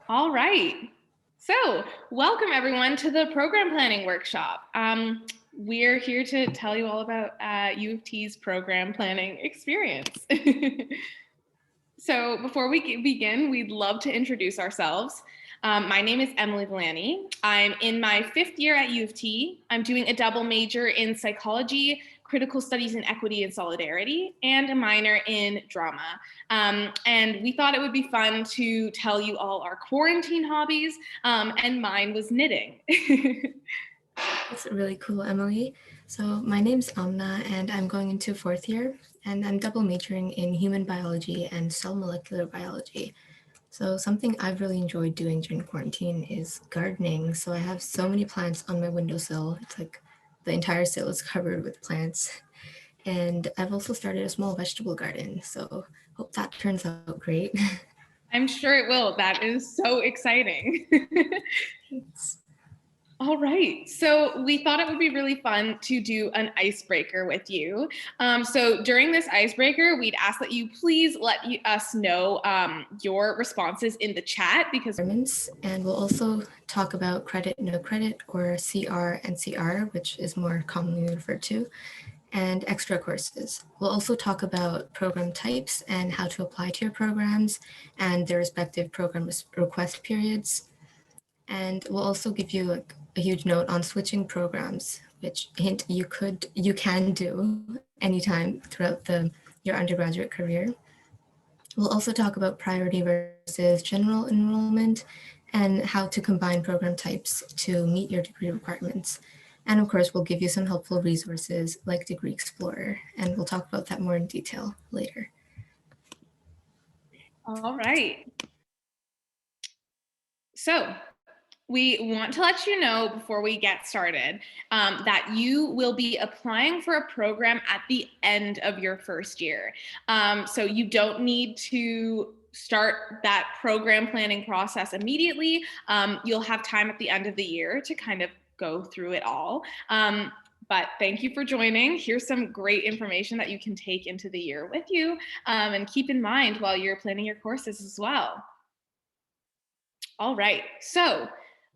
All right. So welcome everyone to the program planning workshop. We're here to tell you all about UofT's program planning experience. So before we begin, we'd love to introduce ourselves. My name is Emily Villani. I'm in my 5th year at UofT. I'm doing a double major in psychology, critical studies in equity and solidarity, and a minor in drama. And we thought it would be fun to tell you all our quarantine hobbies, and mine was knitting. That's really cool, Emily. So my name's Amna, and I'm going into 4th year, and I'm double majoring in human biology and cell molecular biology. So something I've really enjoyed doing during quarantine is gardening. So I have so many plants on my windowsill. It's like the entire sill is covered with plants. And I've also started a small vegetable garden. So hope that turns out great. I'm sure it will. That is so exciting. Thanks. All right, so we thought it would be really fun to do an icebreaker with you. So during this icebreaker, we'd ask that you please let us know your responses in the chat because And we'll also talk about credit, no credit, or CR and CR, which is more commonly referred to, and extra courses. We'll also talk about program types and how to apply to your programs and their respective program request periods. And we'll also give you a huge note on switching programs, which hint you can do anytime throughout your undergraduate career. We'll also talk about priority versus general enrollment and how to combine program types to meet your degree requirements. And of course, we'll give you some helpful resources like Degree Explorer, and we'll talk about that more in detail later. All right. So we want to let you know before we get started that you will be applying for a program at the end of your first year. So you don't need to start that program planning process immediately. You'll have time at the end of the year to kind of go through it all. But thank you for joining. Here's some great information that you can take into the year with you and keep in mind while you're planning your courses as well. All right, so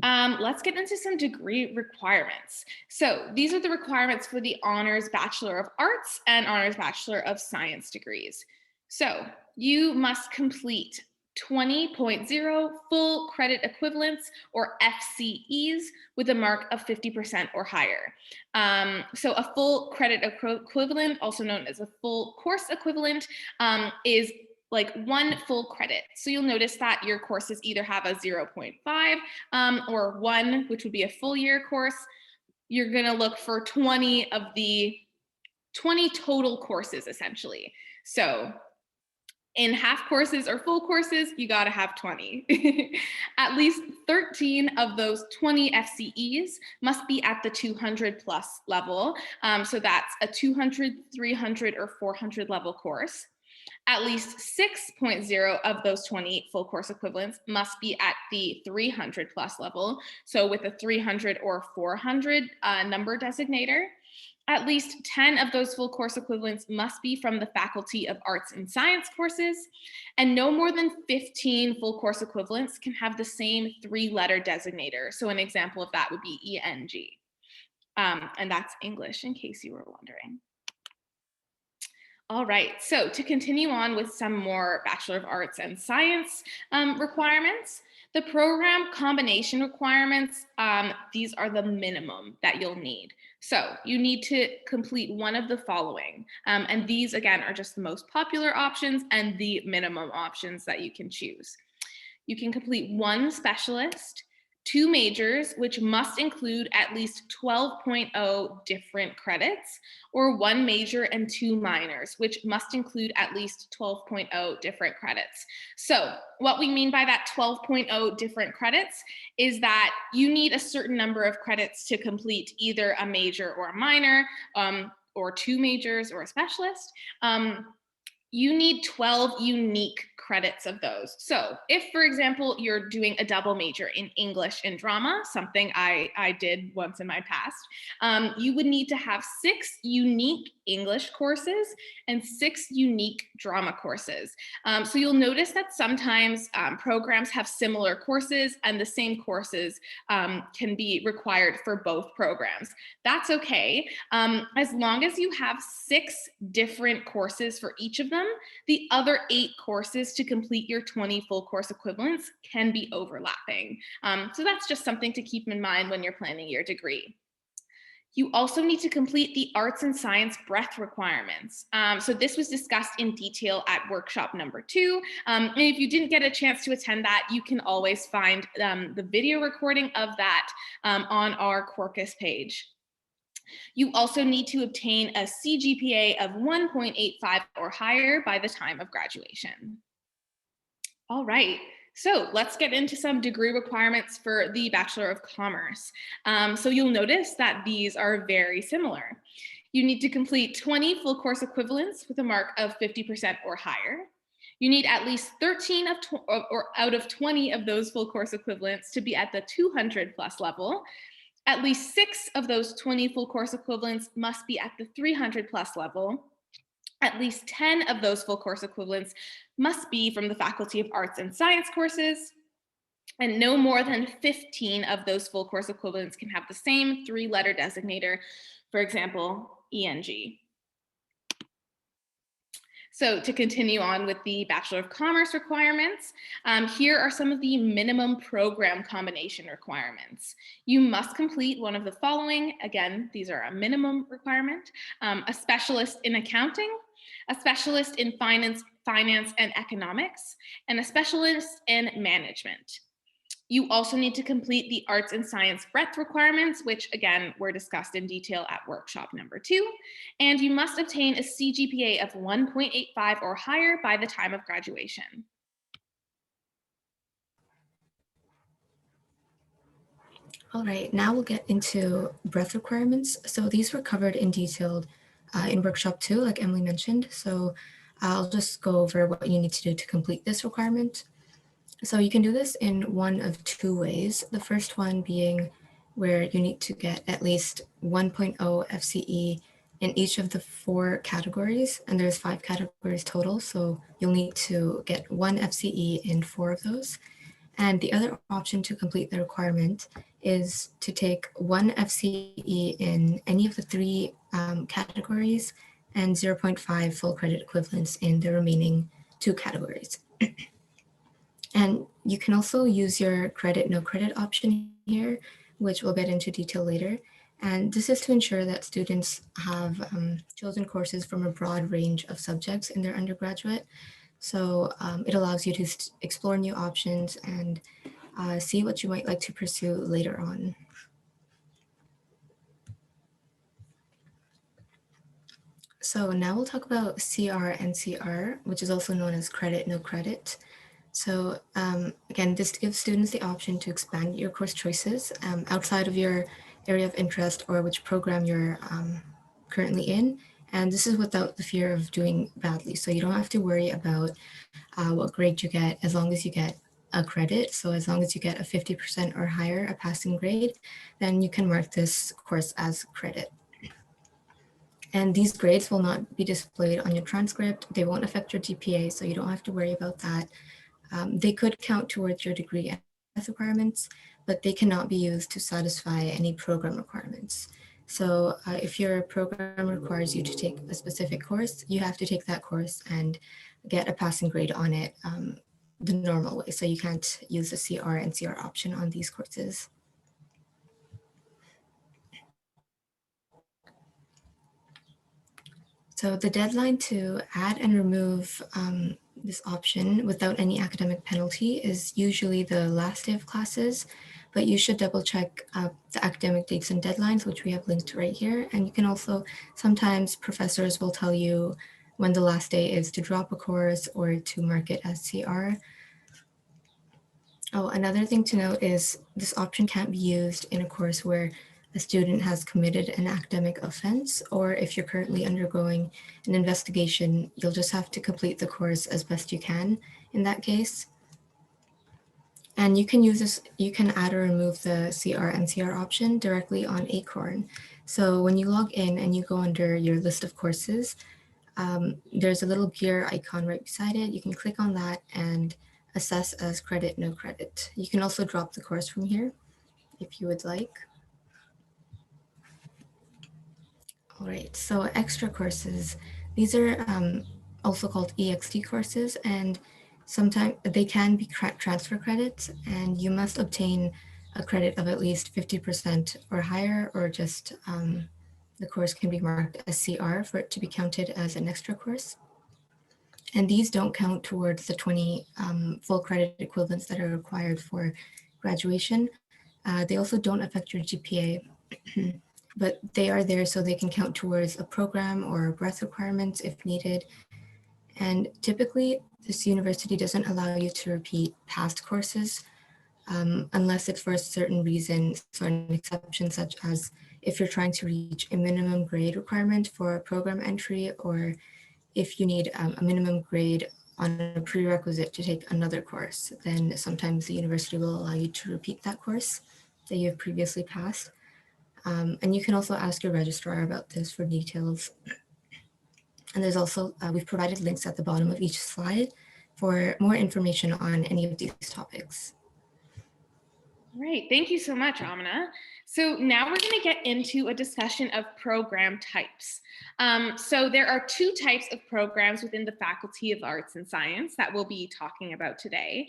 let's get into some degree requirements. So these are the requirements for the Honors Bachelor of Arts and Honors Bachelor of Science degrees. So you must complete 20.0 full credit equivalents or FCEs with a mark of 50% or higher. So a full credit equivalent, also known as a full course equivalent, is like 1 full credit. So you'll notice that your courses either have a 0.5 or 1, which would be a full year course. You're gonna look for 20 of the 20 total courses essentially. So in half courses or full courses, you gotta have 20. At least 13 of those 20 FCEs must be at the 200 plus level. So that's a 200, 300, or 400 level course. At least 6.0 of those 20 full course equivalents must be at the 300 plus level. So with a 300 or 400 number designator. At least 10 of those full course equivalents must be from the Faculty of Arts and Science courses, and no more than 15 full course equivalents can have the same 3-letter designator. So an example of that would be ENG. And that's English, in case you were wondering. All right, so to continue on with some more Bachelor of Arts and Science requirements, the program combination requirements, these are the minimum that you'll need. So you need to complete one of the following. And these, again, are just the most popular options and the minimum options that you can choose. You can complete 1 specialist, 2 majors, which must include at least 12.0 different credits, or 1 major and 2 minors, which must include at least 12.0 different credits. So what we mean by that 12.0 different credits is that you need a certain number of credits to complete either a major or a minor, or 2 majors or a specialist. You need 12 unique credits of those. So if, for example, you're doing a double major in English and drama, something I did once in my past, you would need to have 6 unique English courses and 6 unique drama courses. So you'll notice that sometimes programs have similar courses and the same courses can be required for both programs. That's okay. As long as you have 6 different courses for each of them, the other 8 courses to complete your 20 full course equivalents can be overlapping. So that's just something to keep in mind when you're planning your degree. You also need to complete the arts and science breadth requirements. So this was discussed in detail at workshop number 2. And if you didn't get a chance to attend that, you can always find the video recording of that on our Quarkus page. You also need to obtain a CGPA of 1.85 or higher by the time of graduation. All right. So let's get into some degree requirements for the Bachelor of Commerce. So you'll notice that these are very similar. You need to complete 20 full course equivalents with a mark of 50% or higher. You need at least 13 out of 20 of those full course equivalents to be at the 200 plus level. At least 6 of those 20 full course equivalents must be at the 300 plus level. At least 10 of those full course equivalents must be from the Faculty of Arts and Science courses, and no more than 15 of those full course equivalents can have the same 3-letter designator, for example, ENG. So to continue on with the Bachelor of Commerce requirements, here are some of the minimum program combination requirements. You must complete one of the following. Again, these are a minimum requirement: a specialist in accounting, a specialist in finance and economics, and a specialist in management. You also need to complete the arts and science breadth requirements, which again were discussed in detail at workshop number 2. And you must obtain a CGPA of 1.85 or higher by the time of graduation. All right, now we'll get into breadth requirements. So these were covered in detail in workshop 2, like Emily mentioned. So I'll just go over what you need to do to complete this requirement. So you can do this in one of 2 ways. The first one being where you need to get at least 1.0 FCE in each of the 4 categories, and there's 5 categories total. So you'll need to get 1 FCE in 4 of those. And the other option to complete the requirement is to take 1 FCE in any of the 3 categories and 0.5 full credit equivalents in the remaining 2 categories. And you can also use your credit, no credit option here, which we'll get into detail later. And this is to ensure that students have chosen courses from a broad range of subjects in their undergraduate. So it allows you to explore new options and see what you might like to pursue later on. So now we'll talk about CR and CR, which is also known as credit, no credit. So again, this gives students the option to expand your course choices outside of your area of interest or which program you're currently in. And this is without the fear of doing badly. So you don't have to worry about what grade you get as long as you get a credit. So as long as you get a 50% or higher, a passing grade, then you can mark this course as credit. And these grades will not be displayed on your transcript. They won't affect your GPA, so you don't have to worry about that. They could count towards your degree and requirements, but they cannot be used to satisfy any program requirements. So if your program requires you to take a specific course, you have to take that course and get a passing grade on it the normal way. So you can't use the CR and CR option on these courses. So the deadline to add and remove this option without any academic penalty is usually the last day of classes, but you should double check the academic dates and deadlines, which we have linked right here. And you can also, sometimes professors will tell you when the last day is to drop a course or to mark it as CR. Oh, another thing to note is this option can't be used in a course where a student has committed an academic offense, or if you're currently undergoing an investigation, you'll just have to complete the course as best you can in that case. And you can use this, you can add or remove the CR and CR option directly on Acorn. So when you log in and you go under your list of courses, there's a little gear icon right beside it. You can click on that and assess as credit, no credit. You can also drop the course from here if you would like. All right, so extra courses. These are also called EXT courses, and sometimes they can be transfer credits, and you must obtain a credit of at least 50% or higher, or just the course can be marked as CR for it to be counted as an extra course. And these don't count towards the 20 full credit equivalents that are required for graduation. They also don't affect your GPA, but they are there so they can count towards a program or breadth requirements if needed. And typically, this university doesn't allow you to repeat past courses unless it's for a certain reason, so an exception such as if you're trying to reach a minimum grade requirement for a program entry, or if you need a minimum grade on a prerequisite to take another course, then sometimes the university will allow you to repeat that course that you have previously passed. And you can also ask your registrar about this for details. And there's also, we've provided links at the bottom of each slide for more information on any of these topics. Great, thank you so much, Amina. So now we're going to get into a discussion of program types. So there are two types of programs within the Faculty of Arts and Science that we'll be talking about today.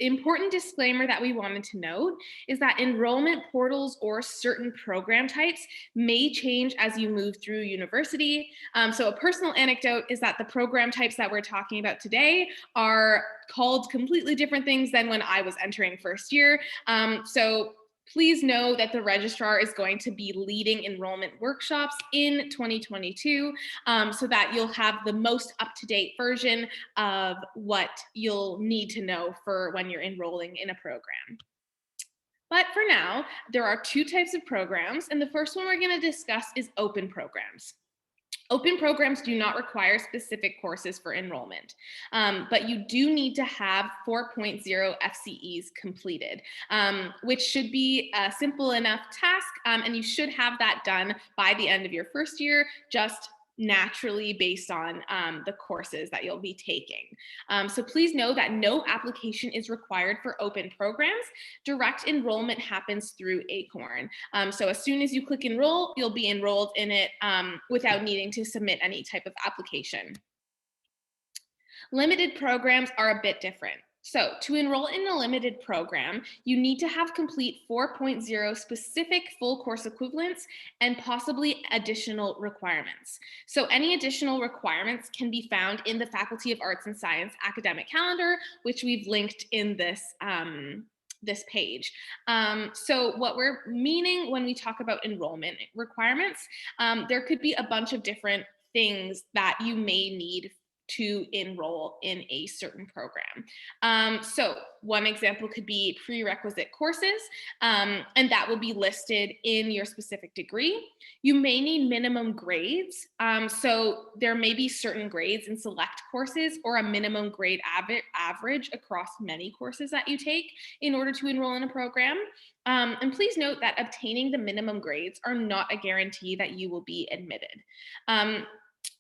Important disclaimer that we wanted to note is that enrollment portals or certain program types may change as you move through university. So a personal anecdote is that the program types that we're talking about today are called completely different things than when I was entering first year. So please know that the registrar is going to be leading enrollment workshops in 2022 so that you'll have the most up-to-date version of what you'll need to know for when you're enrolling in a program. But for now, there are two types of programs, and the first one we're going to discuss is open programs. Open programs do not require specific courses for enrollment, but you do need to have 4.0 FCEs completed, which should be a simple enough task, and you should have that done by the end of your first year, just naturally based on the courses that you'll be taking. So please know that no application is required for open programs. Direct enrollment happens through Acorn. So as soon as you click enroll, you'll be enrolled in it without needing to submit any type of application. Limited programs are a bit different. So to enroll in a limited program, you need to have complete 4.0 specific full course equivalents and possibly additional requirements. So any additional requirements can be found in the Faculty of Arts and Science academic calendar, which we've linked in this this page. So what we're meaning when we talk about enrollment requirements, there could be a bunch of different things that you may need to enroll in a certain program. So one example could be prerequisite courses, and that will be listed in your specific degree. You may need minimum grades. So there may be certain grades in select courses or a minimum grade average across many courses that you take in order to enroll in a program. And please note that obtaining the minimum grades are not a guarantee that you will be admitted.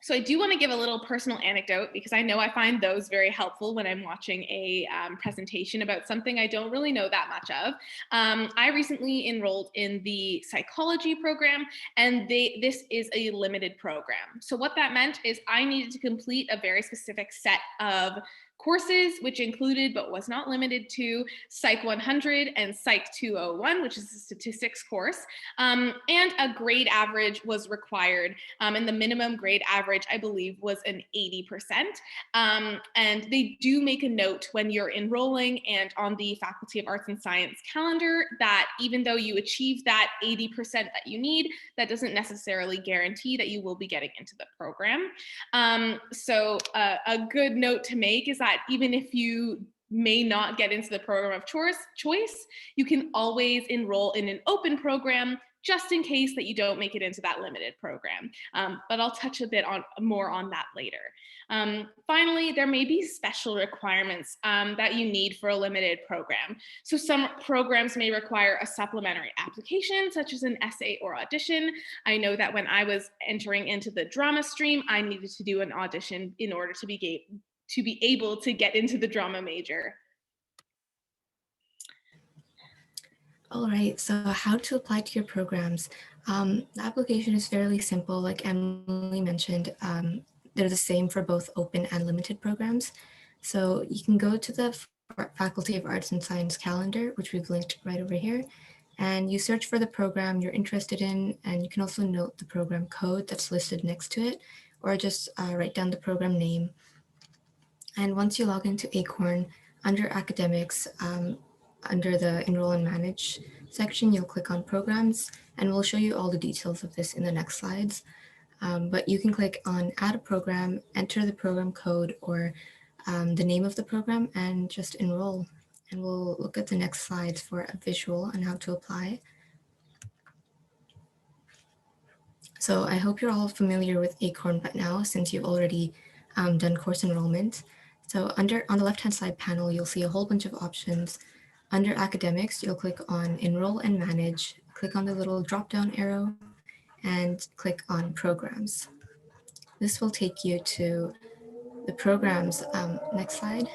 So I do want to give a little personal anecdote because I know I find those very helpful when I'm watching a presentation about something I don't really know that much of. I recently enrolled in the psychology program, and this is a limited program. So what that meant is I needed to complete a very specific set of courses, which included but was not limited to Psych 100 and Psych 201, which is a statistics course, and a grade average was required, and the minimum grade average, I believe, was an 80%. And they do make a note when you're enrolling and on the Faculty of Arts and Science calendar that even though you achieve that 80% that you need, that doesn't necessarily guarantee that you will be getting into the program. So a good note to make is that even if you may not get into the program of choice, you can always enroll in an open program just in case that you don't make it into that limited program. But I'll touch a bit more on that later. Finally, there may be special requirements that you need for a limited program. So some programs may require a supplementary application, such as an essay or audition. I know that when I was entering into the drama stream, I needed to do an audition in order to be able to get into the drama major. All right, so how to apply to your programs. The application is fairly simple. Like Emily mentioned, they're the same for both open and limited programs. So you can go to the Faculty of Arts and Science calendar, which we've linked right over here, and you search for the program you're interested in, and you can also note the program code that's listed next to it, or just write down the program name. And once you log into Acorn, under academics, under the enroll and manage section, you'll click on programs, and we'll show you all the details of this in the next slides. But you can click on add a program, enter the program code or the name of the program, and just enroll. And we'll look at the next slides for a visual on how to apply. So I hope you're all familiar with Acorn by now, since you've already done course enrollment. So on the left-hand side panel, you'll see a whole bunch of options. Under academics, you'll click on enroll and manage, click on the little drop-down arrow, and click on programs. This will take you to the programs, next slide,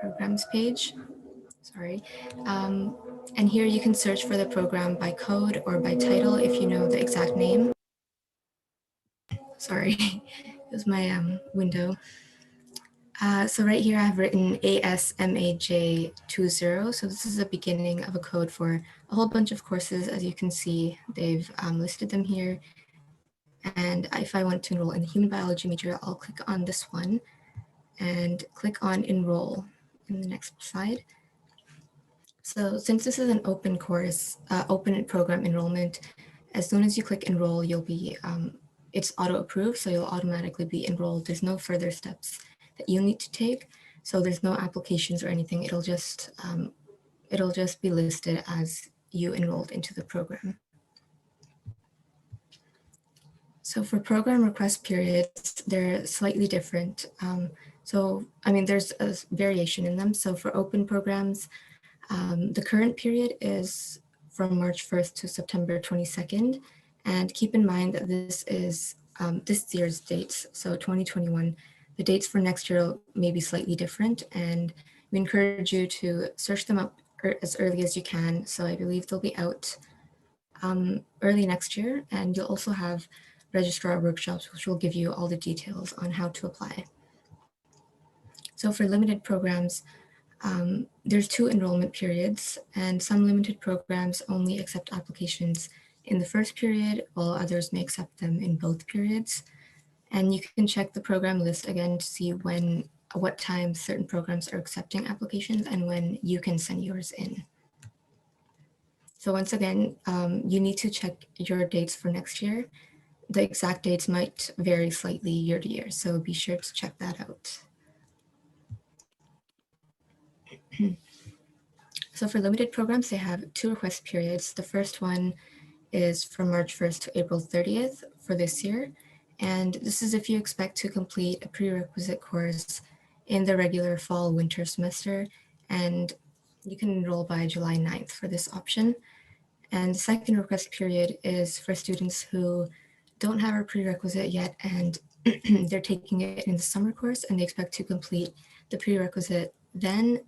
programs page, sorry. And here you can search for the program by code or by title if you know the exact name. Sorry, it was my window. So right here I have written ASMAJ20. So this is the beginning of a code for a whole bunch of courses. As you can see, they've listed them here. And if I want to enroll in the human biology major, I'll click on this one and click on enroll in the next slide. So since this is an open course, open program enrollment, as soon as you click enroll, you'll be, it's auto approved, so you'll automatically be enrolled. There's no further steps that you need to take. So there's no applications or anything. It'll just be listed as you enrolled into the program. So for program request periods, they're slightly different. There's a variation in them. So for open programs, the current period is from March 1st to September 22nd. And keep in mind that this is this year's dates, so 2021. The dates for next year may be slightly different, and we encourage you to search them up as early as you can. So I believe they'll be out early next year, and you'll also have registrar workshops, which will give you all the details on how to apply. So for limited programs, there's 2 enrollment periods, and some limited programs only accept applications in the first period, while others may accept them in both periods. And you can check the program list again to see what time certain programs are accepting applications and when you can send yours in. So once again, you need to check your dates for next year. The exact dates might vary slightly year to year, so be sure to check that out. So for limited programs, they have 2 request periods. The first one is from March 1st to April 30th for this year. And this is if you expect to complete a prerequisite course in the regular fall-winter semester, and you can enroll by July 9th for this option. And the second request period is for students who don't have a prerequisite yet, and they're taking it in the summer course, and they expect to complete the prerequisite then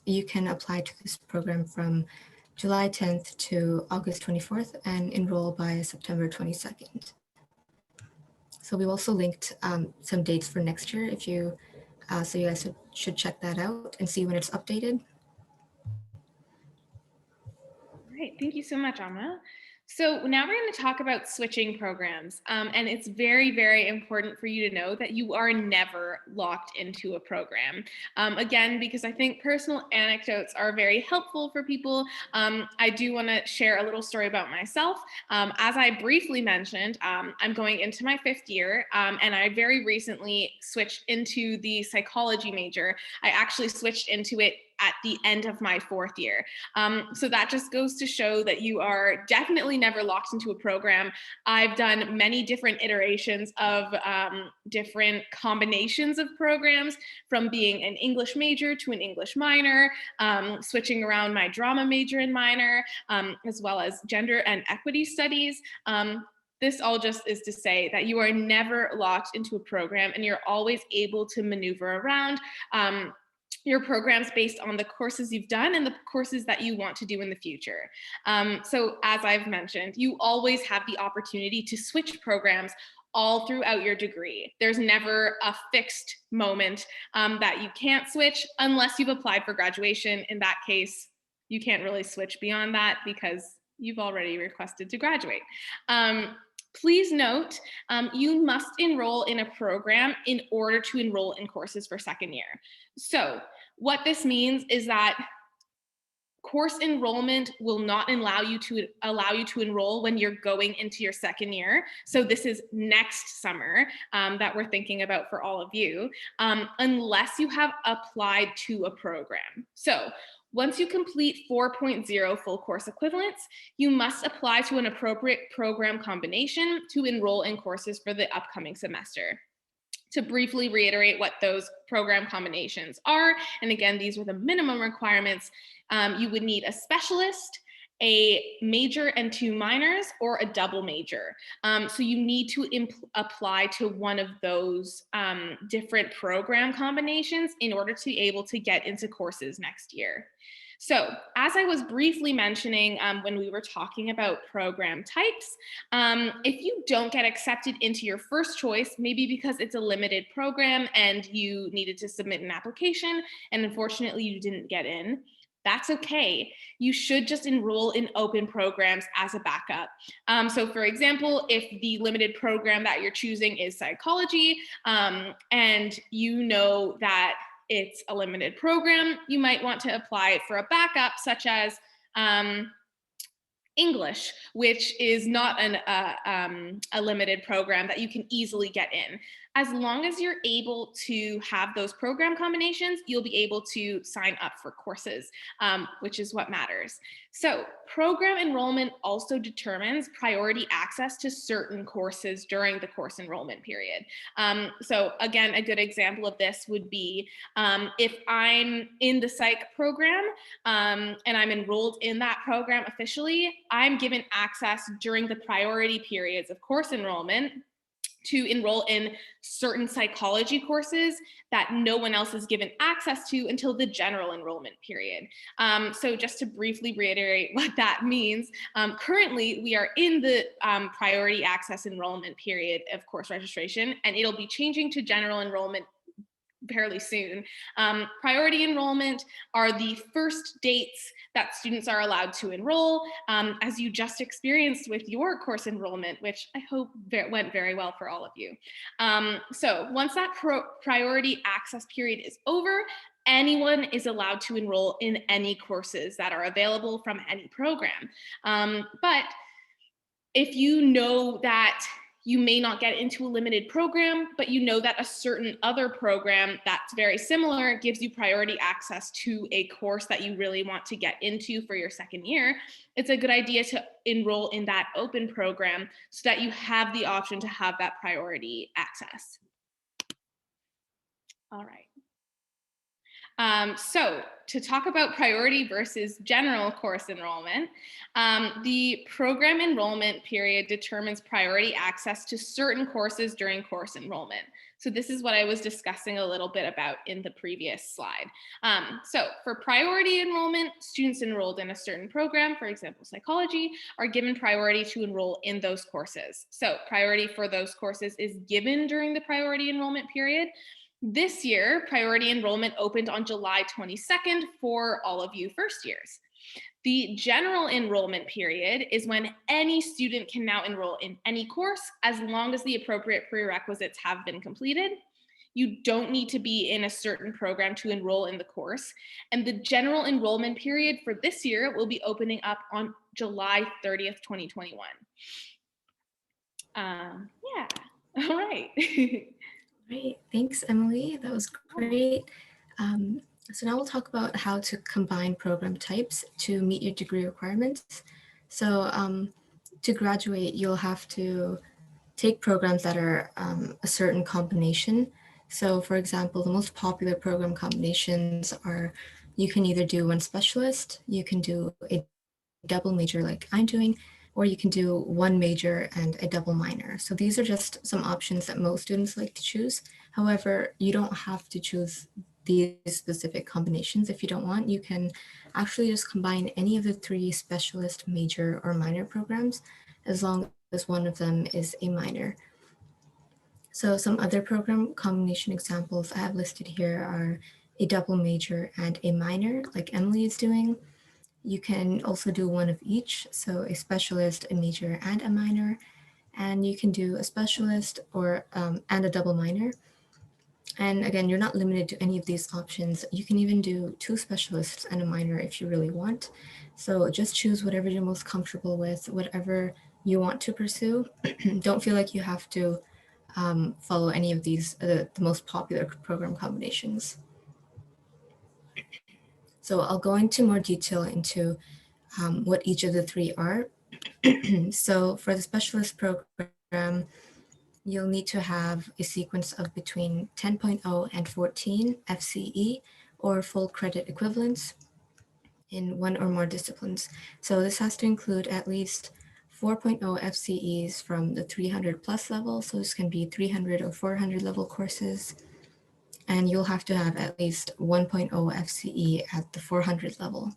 you can apply to this program from July 10th to August 24th and enroll by September 22nd. So we've also linked some dates for next year if you, so you guys should check that out and see when it's updated. All right, thank you so much, Amma. So now we're going to talk about switching programs. And it's very, very important for you to know that you are never locked into a program. Again, because I think personal anecdotes are very helpful for people. I do want to share a little story about myself. As I briefly mentioned, I'm going into my 5th year, and I very recently switched into the psychology major. I actually switched into it at the end of my 4th year. So that just goes to show that you are definitely never locked into a program. I've done many different iterations of different combinations of programs, from being an English major to an English minor, switching around my drama major and minor, as well as gender and equity studies. This all just is to say that you are never locked into a program, and you're always able to maneuver around your programs based on the courses you've done and the courses that you want to do in the future. So as I've mentioned, you always have the opportunity to switch programs all throughout your degree. There's never a fixed moment that you can't switch unless you've applied for graduation. In that case, you can't really switch beyond that because you've already requested to graduate. Please note, you must enroll in a program in order to enroll in courses for 2nd year. So what this means is that course enrollment will not allow you to enroll when you're going into your 2nd year. So this is next summer that we're thinking about for all of you, unless you have applied to a program. So once you complete 4.0 full course equivalents, you must apply to an appropriate program combination to enroll in courses for the upcoming semester. To briefly reiterate what those program combinations are, and again, these were the minimum requirements, you would need a specialist, a major and 2 minors, or a double major. So you need to apply to one of those different program combinations in order to be able to get into courses next year. So as I was briefly mentioning when we were talking about program types, if you don't get accepted into your first choice, maybe because it's a limited program and you needed to submit an application and unfortunately you didn't get in, that's okay. You should just enroll in open programs as a backup. So for example, if the limited program that you're choosing is psychology, and you know that it's a limited program, you might want to apply for a backup, such as English, which is not a limited program that you can easily get in. As long as you're able to have those program combinations, you'll be able to sign up for courses, which is what matters. So program enrollment also determines priority access to certain courses during the course enrollment period. So again, a good example of this would be if I'm in the psych program and I'm enrolled in that program officially, I'm given access during the priority periods of course enrollment to enroll in certain psychology courses that no one else is given access to until the general enrollment period. So just to briefly reiterate what that means, currently we are in the priority access enrollment period of course registration, and it'll be changing to general enrollment fairly soon. Priority enrollment are the first dates that students are allowed to enroll, as you just experienced with your course enrollment, which I hope went very well for all of you. So once that priority access period is over, anyone is allowed to enroll in any courses that are available from any program. But if you know that you may not get into a limited program, but you know that a certain other program that's very similar gives you priority access to a course that you really want to get into for your 2nd year, it's a good idea to enroll in that open program so that you have the option to have that priority access. All right. So to talk about priority versus general course enrollment, the program enrollment period determines priority access to certain courses during course enrollment. So this is what I was discussing a little bit about in the previous slide. So for priority enrollment, students enrolled in a certain program, for example, psychology, are given priority to enroll in those courses. So priority for those courses is given during the priority enrollment period. This year, priority enrollment opened on July 22nd for all of you first years. The general enrollment period is when any student can now enroll in any course as long as the appropriate prerequisites have been completed. You don't need to be in a certain program to enroll in the course. And the general enrollment period for this year will be opening up on July 30th, 2021. Yeah, all right. Great, thanks, Emily. That was great. So now we'll talk about how to combine program types to meet your degree requirements. So to graduate, you'll have to take programs that are a certain combination. So for example, the most popular program combinations are, you can either do one specialist, you can do a double major like I'm doing, or you can do one major and a double minor. So these are just some options that most students like to choose. However, you don't have to choose these specific combinations if you don't want. You can actually just combine any of the three specialist, major, or minor programs as long as one of them is a minor. So some other program combination examples I have listed here are a double major and a minor, like Emily is doing. You can also do one of each, so a specialist, a major, and a minor. And you can do a specialist or and a double minor. And again, you're not limited to any of these options. You can even do two specialists and a minor if you really want. So just choose whatever you're most comfortable with, whatever you want to pursue. Don't feel like you have to follow any of these, the most popular program combinations. So I'll go into more detail into what each of the three are. So for the specialist program, you'll need to have a sequence of between 10.0 and 14 FCE or full credit equivalents in one or more disciplines. So this has to include at least 4.0 FCEs from the 300 plus level. So this can be 300 or 400 level courses. And you'll have to have at least 1.0 FCE at the 400 level.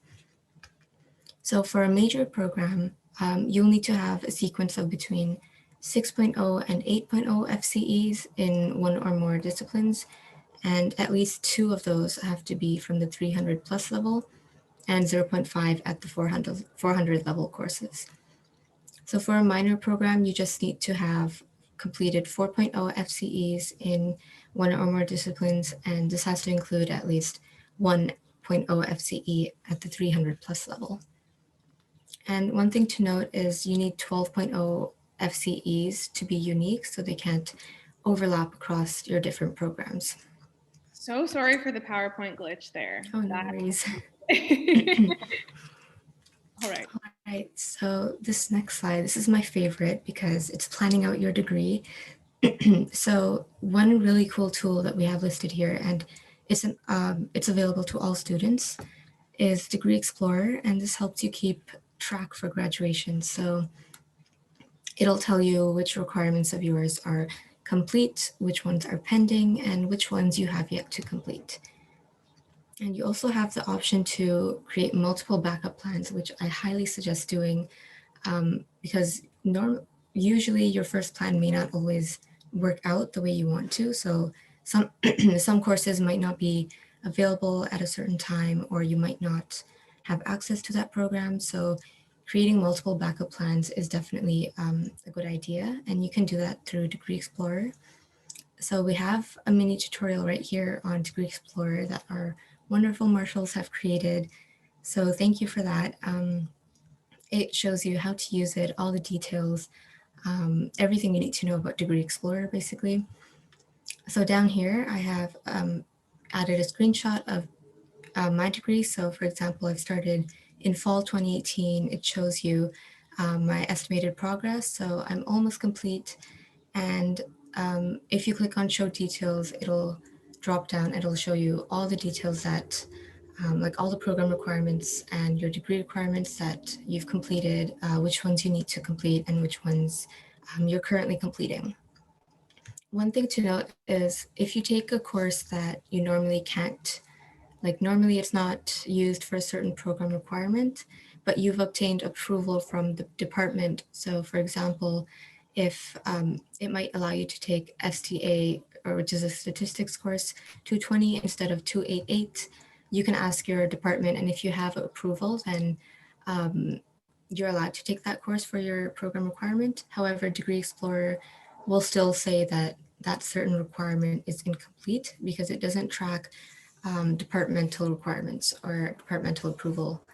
So for a major program, you'll need to have a sequence of between 6.0 and 8.0 FCEs in one or more disciplines, and at least two of those have to be from the 300 plus level and 0.5 at the 400 level courses. So for a minor program, you just need to have completed 4.0 FCEs in one or more disciplines, and this has to include at least 1.0 FCE at the 300 plus level. And one thing to note is you need 12.0 FCEs to be unique, so they can't overlap across your different programs. So sorry for the PowerPoint glitch there. Oh, no worries. All right. All right, so this next slide, this is my favorite because it's planning out your degree. So one really cool tool that we have listed here, and it's available to all students, is Degree Explorer, and this helps you keep track for graduation. So it'll tell you which requirements of yours are complete, which ones are pending, and which ones you have yet to complete. And you also have the option to create multiple backup plans, which I highly suggest doing because usually your first plan may not always work out the way you want to. So some, some courses might not be available at a certain time, or you might not have access to that program. So creating multiple backup plans is definitely a good idea. And you can do that through Degree Explorer. So we have a mini tutorial right here on Degree Explorer that our wonderful marshals have created. So thank you for that. It shows you how to use it, all the details, everything you need to know about Degree Explorer, basically. So down here, I have added a screenshot of my degree. So for example, I've started in fall 2018. It shows you my estimated progress. So I'm almost complete. And if you click on show details, it'll drop down. It'll show you all the details that like all the program requirements and your degree requirements that you've completed, which ones you need to complete and which ones you're currently completing. One thing to note is if you take a course that you normally can't, like normally it's not used for a certain program requirement, but you've obtained approval from the department. So for example, if it might allow you to take STA, or which is a statistics course, 220 instead of 288, you can ask your department, and if you have approval, then you're allowed to take that course for your program requirement. However, Degree Explorer will still say that that certain requirement is incomplete because it doesn't track departmental requirements or departmental approval.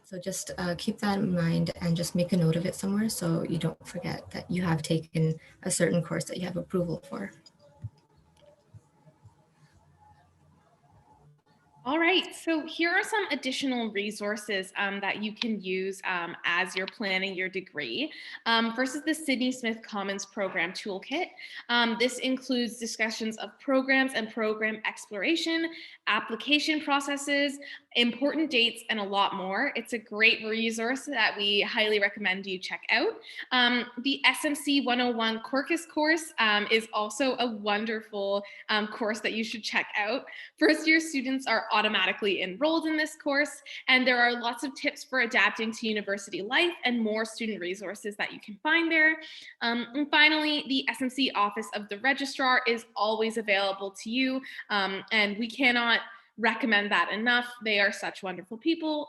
So just keep that in mind and just make a note of it somewhere so you don't forget that you have taken a certain course that you have approval for. All right, so here are some additional resources that you can use as you're planning your degree. First is the Sydney Smith Commons Program Toolkit. This includes discussions of programs and program exploration, application processes, important dates, and a lot more. It's a great resource that we highly recommend you check out. The SMC 101 Corcus course is also a wonderful course that you should check out. First year students are automatically enrolled in this course, and there are lots of tips for adapting to university life and more student resources that you can find there. And finally, the SMC Office of the Registrar is always available to you, and we cannot recommend that enough. They are such wonderful people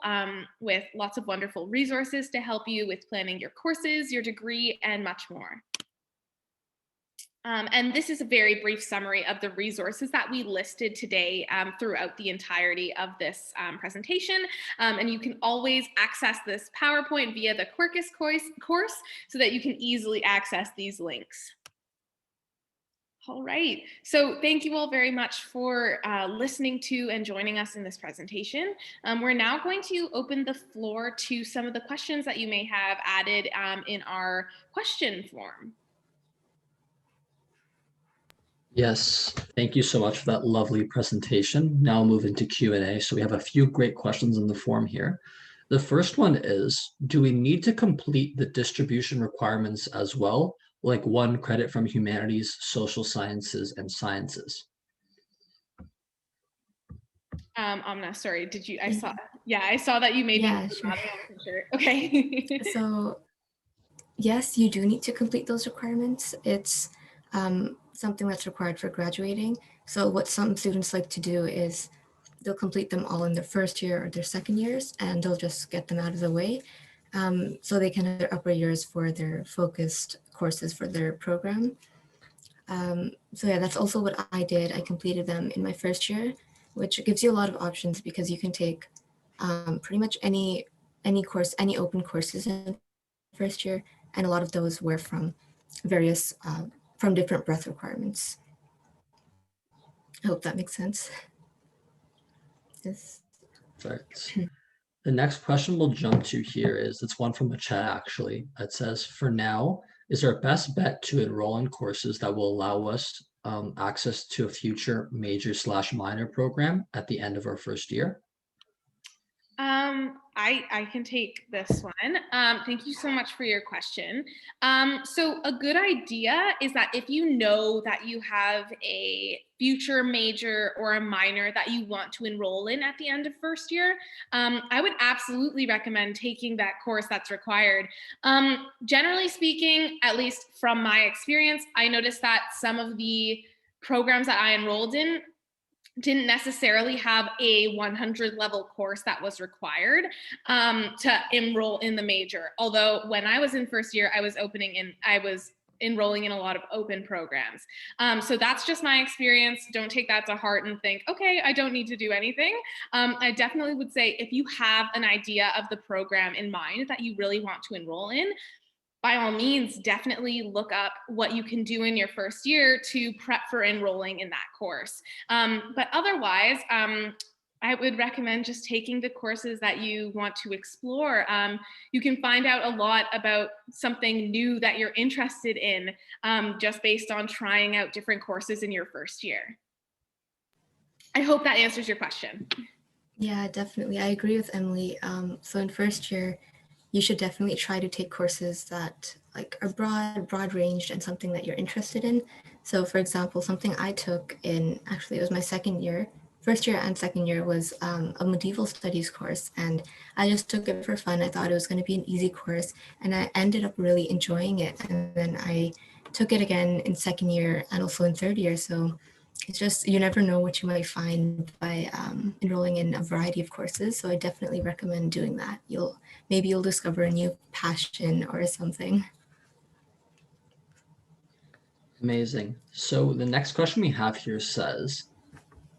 with lots of wonderful resources to help you with planning your courses, your degree, and much more. And this is a very brief summary of the resources that we listed today throughout the entirety of this presentation. And you can always access this PowerPoint via the Quarkus course so that you can easily access these links. All right, so thank you all very much for listening to and joining us in this presentation. We're now going to open the floor to some of the questions that you may have added in our question form. Yes, thank you so much for that lovely presentation. Now I'll move into Q&A. So we have a few great questions in the form here. The first one is, do we need to complete the distribution requirements as well, like 1 credit from humanities, social sciences, and sciences? Amna, sorry, did you, I saw that you made Yeah, me sure. sure. Okay. So yes, you do need to complete those requirements. It's something that's required for graduating. So what some students like to do is they'll complete them all in their first year or their second years, and they'll just get them out of the way. So they can have their upper years for their focused courses for their program. So yeah, that's also what I did. I completed them in my first year, which gives you a lot of options because you can take pretty much any course, any open courses in first year, and a lot of those were from various from different breadth requirements. I hope that makes sense. Yes. Perfect. The next question we'll jump to here is, it's one from a chat actually. It says, for now, is our best bet to enroll in courses that will allow us access to a future major/minor program at the end of our first year? I can take this one. Thank you so much for your question. So a good idea is that if you know that you have a future major or a minor that you want to enroll in at the end of first year, I would absolutely recommend taking that course that's required. Generally speaking, at least from my experience, I noticed that some of the programs that I enrolled in didn't necessarily have a 100 level course that was required to enroll in the major. Although when I was in first year, I was enrolling in a lot of open programs. So that's just my experience. Don't take that to heart and think, okay, I don't need to do anything. I definitely would say if you have an idea of the program in mind that you really want to enroll in, by all means, definitely look up what you can do in your first year to prep for enrolling in that course. But otherwise, I would recommend just taking the courses that you want to explore. You can find out a lot about something new that you're interested in just based on trying out different courses in your first year. I hope that answers your question. Yeah, definitely. I agree with Emily. So in first year, you should definitely try to take courses that like are broad ranged and something that you're interested in. So for example, something I took in, actually it was my second year, first year and second year was a medieval studies course. And I just took it for fun. I thought it was going to be an easy course and I ended up really enjoying it. And then I took it again in second year and also in third year. So It's just, you never know what you might find by enrolling in a variety of courses. So I definitely recommend doing that. Maybe you'll discover a new passion or something. Amazing. So the next question we have here says,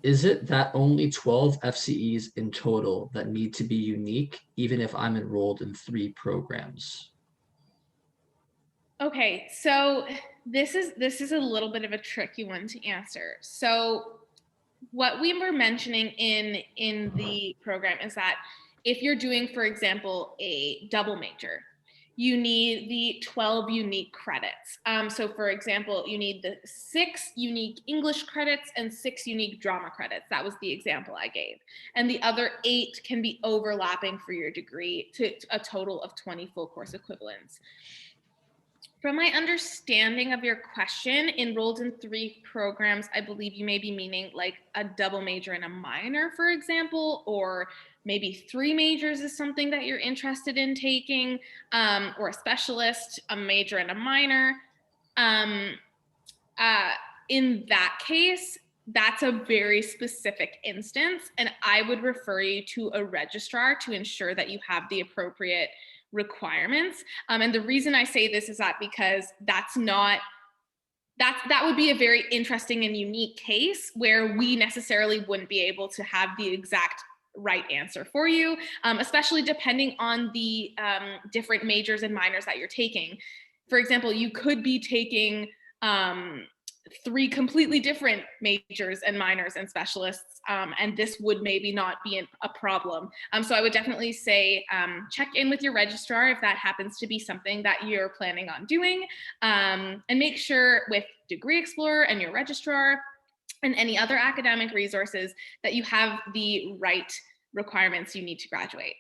is it that only 12 FCEs in total that need to be unique, even if I'm enrolled in 3 programs? Okay, so this is a little bit of a tricky one to answer. So what we were mentioning in the program is that if you're doing, for example, a double major, you need the 12 unique credits. So for example, you need the 6 unique English credits and 6 unique drama credits. That was the example I gave. And the other 8 can be overlapping for your degree to a total of 20 full course equivalents. From my understanding of your question, enrolled in 3 programs, I believe you may be meaning like a double major and a minor, for example, or maybe 3 majors is something that you're interested in taking, or a specialist, a major and a minor. In that case, that's a very specific instance, and I would refer you to a registrar to ensure that you have the appropriate requirements. And the reason I say this is that because that would be a very interesting and unique case where we necessarily wouldn't be able to have the exact right answer for you, especially depending on the different majors and minors that you're taking. For example, you could be taking 3 completely different majors and minors and specialists, and this would maybe not be a problem. So I would definitely say check in with your registrar if that happens to be something that you're planning on doing, and make sure with Degree Explorer and your registrar and any other academic resources that you have the right requirements you need to graduate.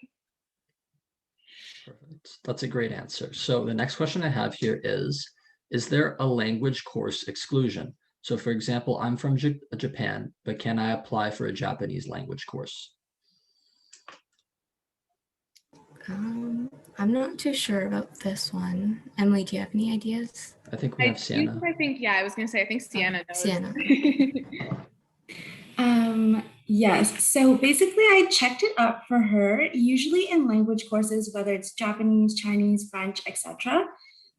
Perfect. That's a great answer. So the next question I have here is there a language course exclusion? So for example, I'm from Japan, but can I apply for a Japanese language course? I'm not too sure about this one. Emily, do you have any ideas? I think we have Sienna. I was going to say, I think Sienna knows. Sienna. Yes, so basically I checked it up for her. Usually in language courses, whether it's Japanese, Chinese, French, etc.,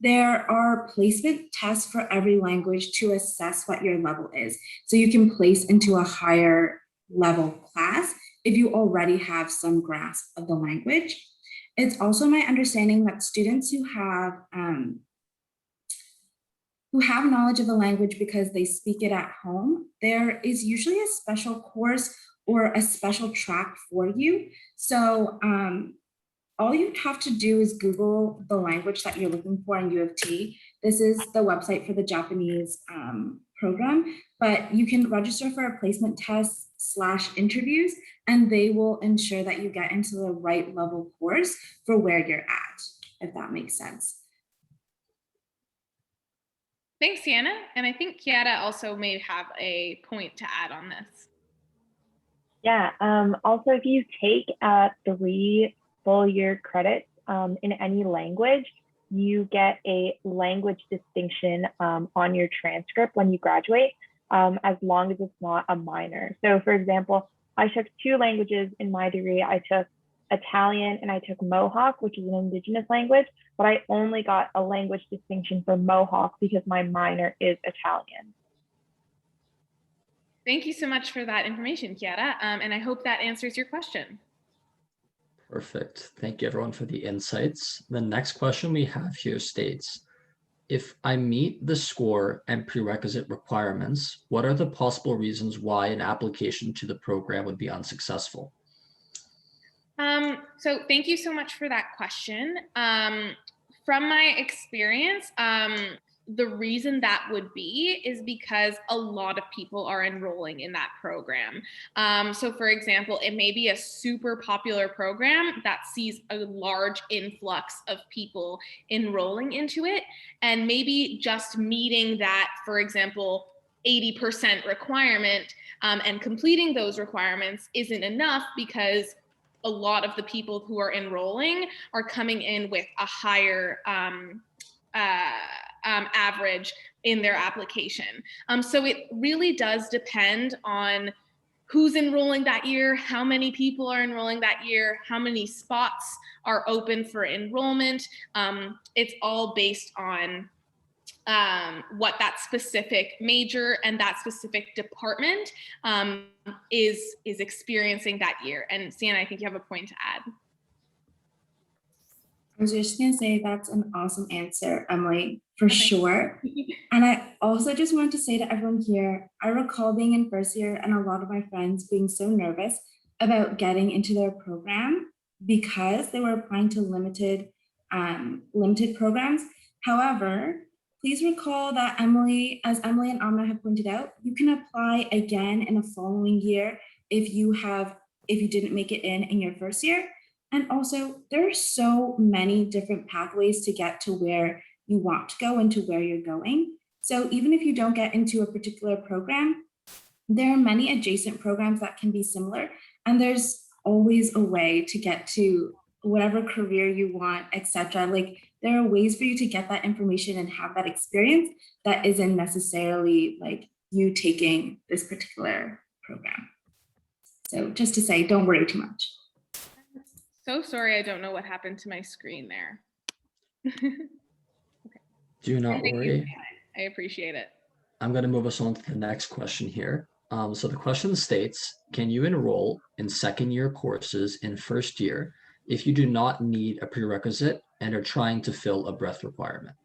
there are placement tests for every language to assess what your level is. So you can place into a higher level class if you already have some grasp of the language. It's also my understanding that students who have knowledge of the language because they speak it at home, there is usually a special course or a special track for you. So all you have to do is Google the language that you're looking for in UofT. This is the website for the Japanese program, but you can register for a placement test / interviews, and they will ensure that you get into the right level course for where you're at, if that makes sense. Thanks, Sienna. And I think Kiara also may have a point to add on this. Yeah, also if you take 3 full year credits in any language, you get a language distinction on your transcript when you graduate, as long as it's not a minor. So for example, I took 2 languages in my degree. I took Italian and I took Mohawk, which is an indigenous language, but I only got a language distinction for Mohawk because my minor is Italian. Thank you so much for that information, Kiara, and I hope that answers your question. Perfect. Thank you everyone for the insights. The next question we have here states, if I meet the score and prerequisite requirements, what are the possible reasons why an application to the program would be unsuccessful? So thank you so much for that question. From my experience, the reason that would be is because a lot of people are enrolling in that program. So for example, it may be a super popular program that sees a large influx of people enrolling into it, and maybe just meeting that, for example, 80% requirement and completing those requirements isn't enough because a lot of the people who are enrolling are coming in with a higher average in their application. So it really does depend on who's enrolling that year, how many people are enrolling that year, how many spots are open for enrollment. It's all based on what that specific major and that specific department is experiencing that year. And Sienna, I think you have a point to add. I was just gonna say that's an awesome answer, Emily, for sure. And I also just wanted to say to everyone here, I recall being in first year and a lot of my friends being so nervous about getting into their program because they were applying to limited programs. However, please recall that as Emily and Amna have pointed out, you can apply again in a following year if you didn't make it in your first year. And also, there are so many different pathways to get to where you want to go and to where you're going. So even if you don't get into a particular program, there are many adjacent programs that can be similar. And there's always a way to get to whatever career you want, etc. Like there are ways for you to get that information and have that experience that isn't necessarily like you taking this particular program. So just to say, don't worry too much. So sorry, I don't know what happened to my screen there. Okay. Do not worry. I appreciate it. I'm going to move us on to the next question here. So the question states, can you enroll in second-year courses in first year if you do not need a prerequisite and are trying to fill a breadth requirement?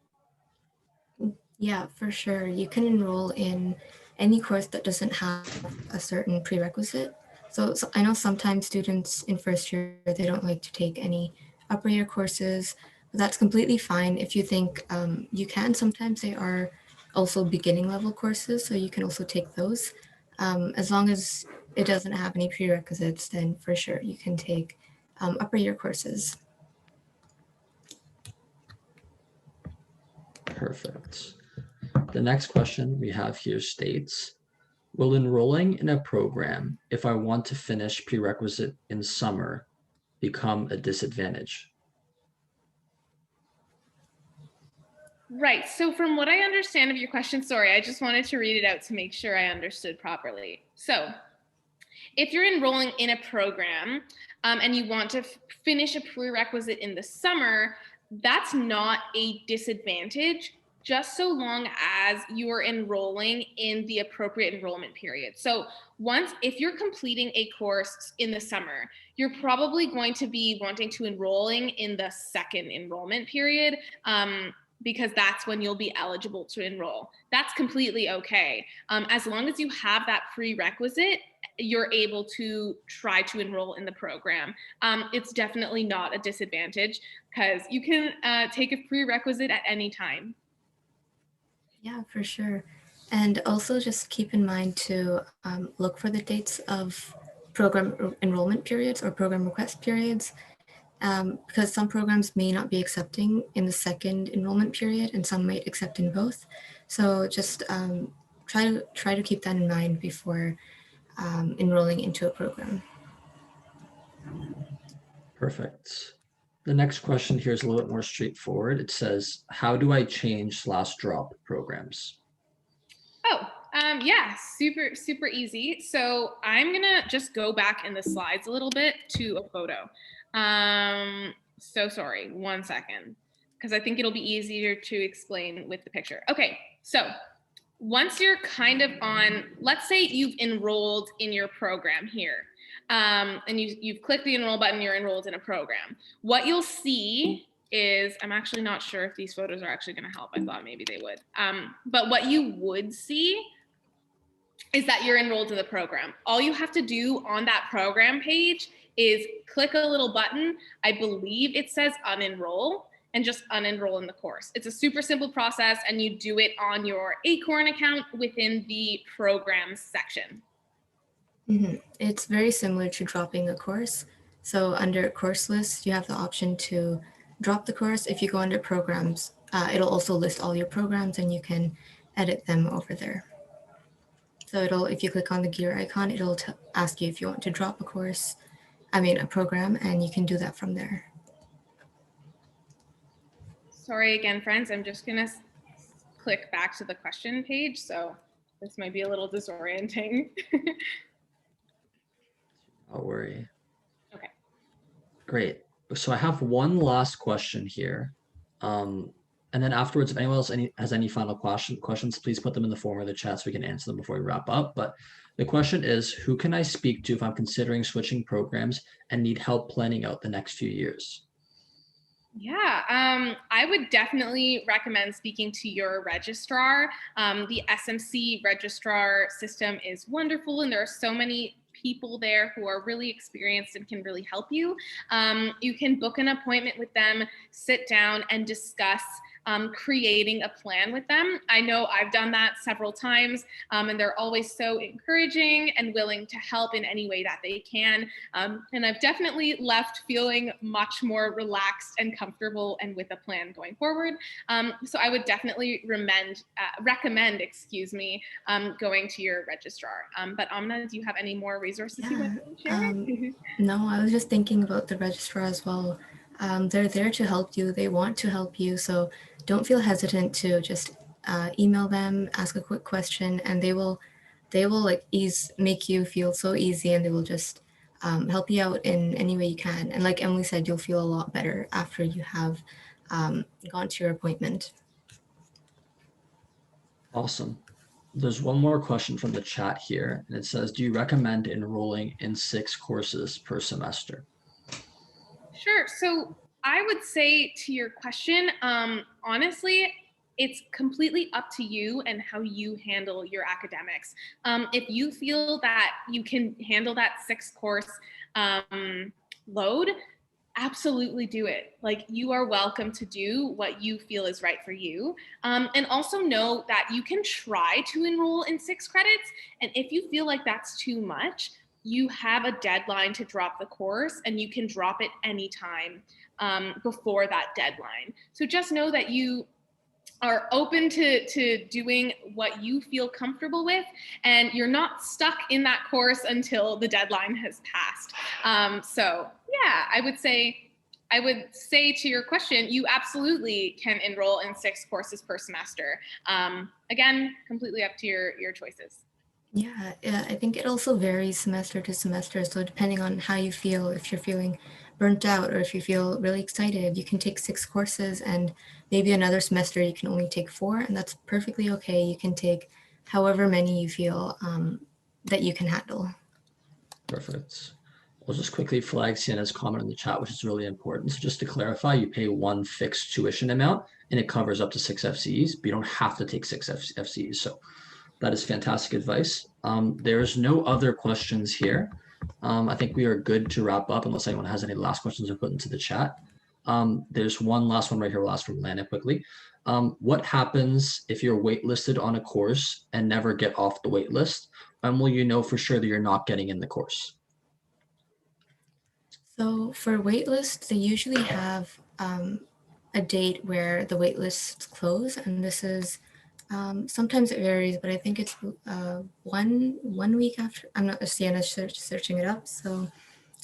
Yeah, for sure. You can enroll in any course that doesn't have a certain prerequisite. So I know sometimes students in first year, they don't like to take any upper year courses, but that's completely fine. If you think you can, sometimes they are also beginning level courses, so you can also take those. As long as it doesn't have any prerequisites, then for sure you can take upper year courses. Perfect. The next question we have here states, will enrolling in a program, if I want to finish prerequisite in summer, become a disadvantage? Right. So from what I understand of your question, sorry, I just wanted to read it out to make sure I understood properly. So if you're enrolling in a program and you want to finish a prerequisite in the summer, that's not a disadvantage, just so long as you're enrolling in the appropriate enrollment period. So if you're completing a course in the summer, you're probably going to be wanting to enrolling in the second enrollment period because that's when you'll be eligible to enroll. That's completely okay. As long as you have that prerequisite, you're able to try to enroll in the program. It's definitely not a disadvantage because you can take a prerequisite at any time. Yeah, for sure. And also just keep in mind to look for the dates of program enrollment periods or program request periods, because some programs may not be accepting in the second enrollment period and some might accept in both. So just try to keep that in mind before enrolling into a program. Perfect. The next question here is a little bit more straightforward. It says, how do I change/drop programs? Oh, yeah, super easy. So I'm gonna just go back in the slides a little bit to a photo. So sorry, 1 second, because I think it'll be easier to explain with the picture. Okay, so once you're kind of on, let's say you've enrolled in your program here, and you've clicked the enroll button, you're enrolled in a program. What you'll see is, I'm actually not sure if these photos are actually gonna help. I thought maybe they would. But what you would see is that you're enrolled in the program. All you have to do on that program page is click a little button. I believe it says unenroll, and just unenroll in the course. It's a super simple process, and you do it on your Acorn account within the programs section. Mm-hmm. It's very similar to dropping a course. So under course list, you have the option to drop the course. If you go under programs, it'll also list all your programs and you can edit them over there. So if you click on the gear icon, it'll ask you if you want to drop a program, and you can do that from there. Sorry again, friends, I'm just gonna click back to the question page. So this might be a little disorienting. Don't worry. Okay. Great. So I have one last question here. And then afterwards, if anyone else has any final questions, please put them in the form or the chat so we can answer them before we wrap up. But the question is, who can I speak to if I'm considering switching programs and need help planning out the next few years? Yeah, I would definitely recommend speaking to your registrar. The SMC registrar system is wonderful, and there are so many people there who are really experienced and can really help you. You can book an appointment with them, sit down and discuss creating a plan with them. I know I've done that several times, and they're always so encouraging and willing to help in any way that they can. And I've definitely left feeling much more relaxed and comfortable and with a plan going forward. So I would definitely recommend, going to your registrar. But Amna, do you have any more resources you want to share? No, I was just thinking about the registrar as well. They're there to help you. They want to help you. So don't feel hesitant to just email them, ask a quick question, and they will like make you feel so easy, and they will just help you out in any way you can. And like Emily said, you'll feel a lot better after you have gone to your appointment. Awesome. There's one more question from the chat here, and it says, do you recommend enrolling in 6 courses per semester? Sure. So I would say to your question, honestly, it's completely up to you and how you handle your academics. If you feel that you can handle that 6 course load, absolutely do it. Like, you are welcome to do what you feel is right for you. And also know that you can try to enroll in 6 credits. And if you feel like that's too much, you have a deadline to drop the course, and you can drop it anytime before that deadline. So just know that you are open to doing what you feel comfortable with, and you're not stuck in that course until the deadline has passed. So yeah, I would say to your question, you absolutely can enroll in 6 courses per semester. Again, completely up to your choices. Yeah, I think it also varies semester to semester. So depending on how you feel, if you're feeling burnt out or if you feel really excited, you can take 6 courses, and maybe another semester you can only take 4, and that's perfectly okay. You can take however many you feel that you can handle. Perfect. I'll just quickly flag Sienna's comment in the chat, which is really important. So just to clarify, you pay 1 fixed tuition amount, and it covers up to 6 FCEs, but you don't have to take 6 FCEs. So that is fantastic advice. There's no other questions here. I think we are good to wrap up unless anyone has any last questions to put into the chat. There's one last one right here. We'll ask from Lana quickly. What happens if you're waitlisted on a course and never get off the wait list? When will you know for sure that you're not getting in the course? So for waitlists, they usually have a date where the waitlists close, and this is sometimes it varies, but I think it's 1 week after. I'm not. Sienna's searching it up. So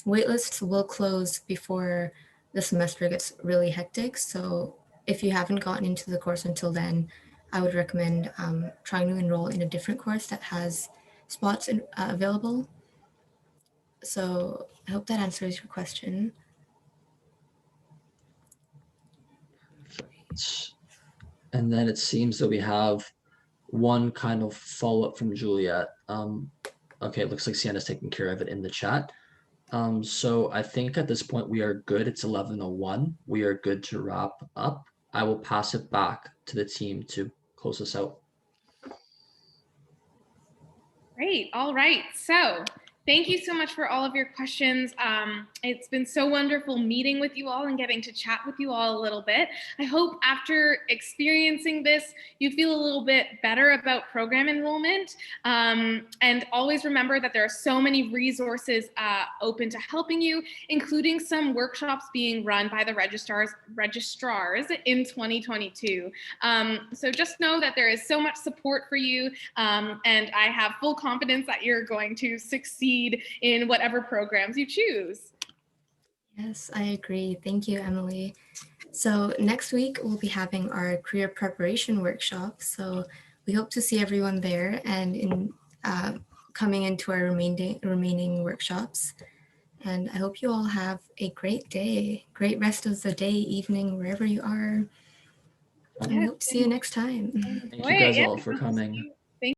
waitlists will close before the semester gets really hectic. So if you haven't gotten into the course until then, I would recommend trying to enroll in a different course that has spots available. So I hope that answers your question. And then it seems that we have one kind of follow-up from Juliet. Okay, it looks like Sienna's taking care of it in the chat. So I think at this point we are good. It's 11:01. We are good to wrap up. I will pass it back to the team to close this out. Great. All right. So thank you so much for all of your questions. It's been so wonderful meeting with you all and getting to chat with you all a little bit. I hope after experiencing this, you feel a little bit better about program enrollment. And always remember that there are so many resources open to helping you, including some workshops being run by the registrars in 2022. So just know that there is so much support for you, and I have full confidence that you're going to succeed in whatever programs you choose. Yes, I agree. Thank you, Emily. So next week we'll be having our career preparation workshop. So we hope to see everyone there and in coming into our remaining workshops. And I hope you all have a great day, great rest of the day, evening, wherever you are. And we hope to see you next time. Thank you guys all for coming.